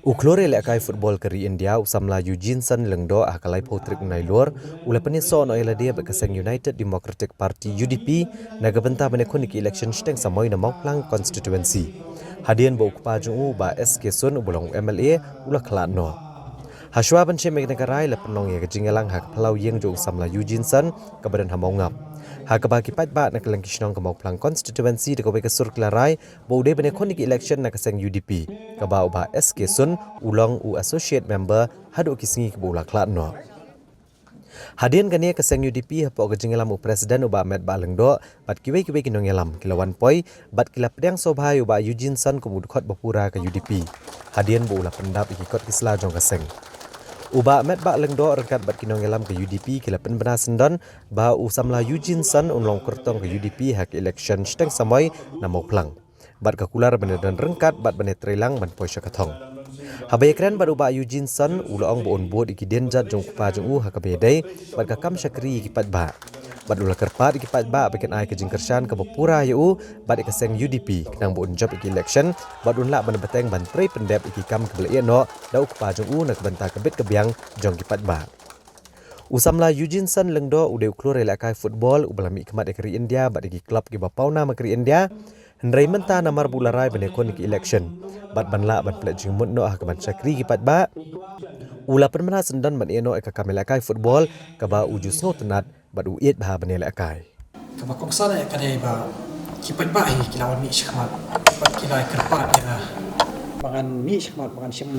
Uklore le kai football kari India usamla Eugene San lengdo akalai potrik nailor ule peniso no ila dia bekaseng United Democratic Party UDP naga benta bene konik election steng samoy na Mauplang constituency. Hadian bo ukpa jungu ba SK Sun ubulong MLA ula khalat no. Haswa ban che megnagarai le penong ye kejingelang hak pelau yeng jo usamla Eugene San kabadan hamongap. Hakaba kipat ba nak lang kisnong ke Mauplang constituency de kobe kesur klarai bo ude bene konik election nak keseng UDP. Kaba uba SK Sun ulong u associate member hadu kisingi ke bola klat no. Hadian gania keseng UDP hapo kejingelam u presiden uba Ahmed Balengdo bat kiwe kinong yelam kilawan poi bat kila pedang sobhai uba Eugene Sun kumudkhot bapura ke UDP. Hadian bo ulah pendap ikikot kisla jong keseng. Uba Ahmed Balengdo rekat bat kinong yelam ke UDP kila penbena sendon ba usamla Eugene Sun unlong kertong ke UDP hak election steng samai na Mauplang. Bat kakular benedan rengkat bat benet trelang ban poi syakatong. Habai keren bat uba Eugene Sun ulong bo onboard iki denjat jong kupa jong hakabedai bat kakam syakri iki pat ba. Bat ula kerpat iki pat ba beken ai kejing kersan ke bapura yu bat ikaseng UDP kenang bo onjob iki election bat unla ban beteng ban prei pendep iki kam kebelai no dau kupa jong nak benta kebit kebiang jong ki pat ba. Usamla Eugene Sun lengdo ude uklore le kai football ubalami ikmat ekri India bat iki klub ki bapauna makri India. Hendrai menta namar bularai benekon iki election. Bat banla ban plek jingmut no ah keban syakri kipat ba. Ula permana sendan ban eno eka kamelakai football kaba ujus no tenat bat uiet bah benelakai. Kaba kongsana kadai ba kipat ba hi kilawan mi syakmat. Bat kilai kerpat ya. Bangan mi syakmat bangan sim.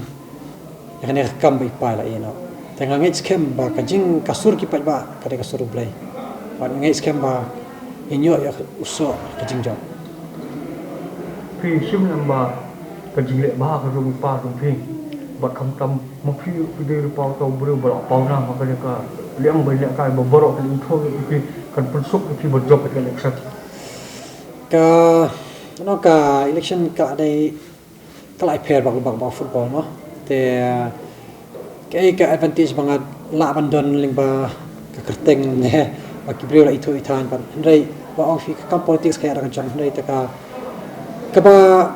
Ya kan rekam ba ipai la eno. Tengah ngej kem ba kajing kasur kipat ba kadai kasur blai. Bat ngej kem ba inyo ya uso kajing jong. Phi sim namba kajing le bah ka rung pa rung phi bat kham tam ma phi de pa to bru ba pa na ma ka ka liang ba le ka ba boro ka ling tho phi kan pensuk phi ba job ka election ka no ka election ka dai kalai pair ba football no te ka advantage bangat la ban don ling ba ka kerteng ne ba kibreu la itu itan ban ndai ba ong fi ka politics ka ra kan ndai ta ka kaba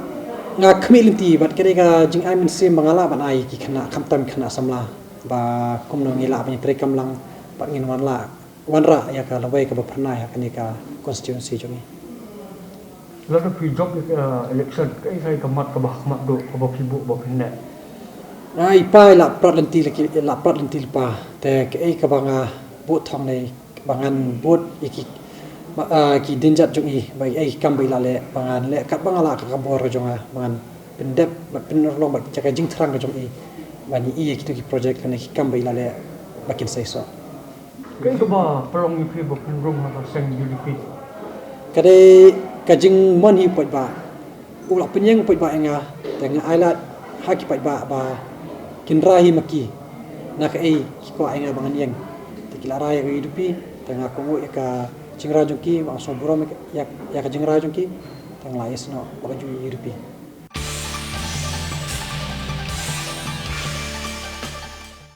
nga khmilinti bat kere ka jing ai min sim bangala ban ai ki khana khamtam khana samla ba komno ngila ban tre kamlang bat ngin wanra ya ka lawai ka ba pharna ya kani ka constituency jongi la ka phi job election kai sai ka mat ka ba mat do ka ba phi bu ba phne ai pai la prat lentil pa te ke ai ka banga bu thong nei bangan bot iki ki dinjat jongi bai ai kam bai la le bangan le kat bangala ka kabor jonga bangan pendep bat penolong bat caka jing terang ka jongi bani i ki project kan ki kam bai la le bakin sai so kai ka ba pelong ni phi ba penrum ha seng UDP kade ka jing mon hi pot ba ula penyeng pot ba enga tengah ailat ha ki pot ba kinra hi maki na ka ai ki ko enga bangan yeng tikila raya ka UDP tengah ko ya ka jingra jongki ma so buram ya ka jingra jongki tang lais no ba ju UDP